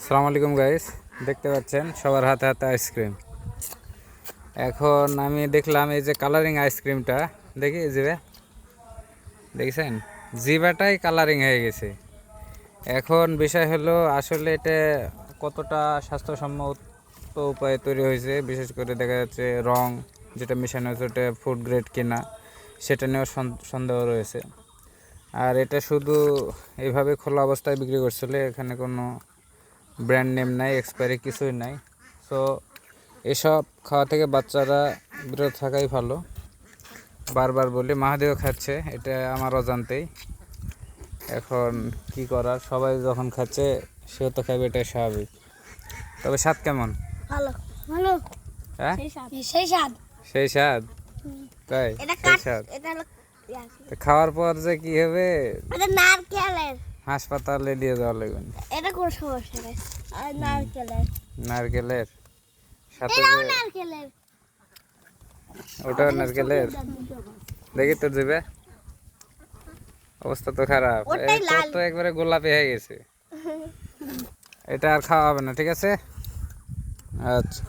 আসসালামু আলাইকুম গাইস, দেখতে পাচ্ছেন সবার হাতে হাতে আইসক্রিম। এখন আমি দেখলাম এই যে কালারিং আইসক্রিমটা, দেখি জিভে দেখছেন, জিভাটাই কালারিং হয়ে গেছে। এখন বিষয় হলো আসলে এটা কতটা স্বাস্থ্যসম্মত উপায়ে তৈরি হয়েছে, বিশেষ করে দেখা যাচ্ছে রং যেটা মেশানো হয়েছে ওটা ফুড গ্রেড কিনা সেটা নিয়েও সন্দেহ রয়েছে। আর এটা শুধু এইভাবে খোলা অবস্থায় বিক্রি করছিল, এখানে কোনো ব্র্যান্ড নেম নাই, এক্সপায়ারি কিছুই নাই। সো এসব খাওয়া থেকে বাচ্চারা বিরত থাকাই ভালো। বারবার বলি, মাহাদিও খাচ্ছে, এটা আমার অজান্তেই। এখন কি করার, সবাই যখন খাচ্ছে সেও তো খাবে, এটাই স্বাভাবিক। তবে স্বাদ কেমন? ভালো ভালো। হ্যাঁ, সেই স্বাদ সেই স্বাদ। তাই সেই স্বাদ। তো খাওয়ার পর যে কি হবে, এটা নারকেলের, হাসপাতালে নিয়ে যাওয়া লাগবে। এটা কোন সমস্যা নেই। আর নারকেলের, নারকেলের সাথে এটাও যে নারকেলের, ওটাও নারকেলের। দেখি তোর দিবে, অবস্থা তো খারাপ, ওটাই তোর লাল। তো একবারে গোলাপি হয়ে গেছে। এটা আর খাওয়া হবে না, ঠিক আছে? আচ্ছা।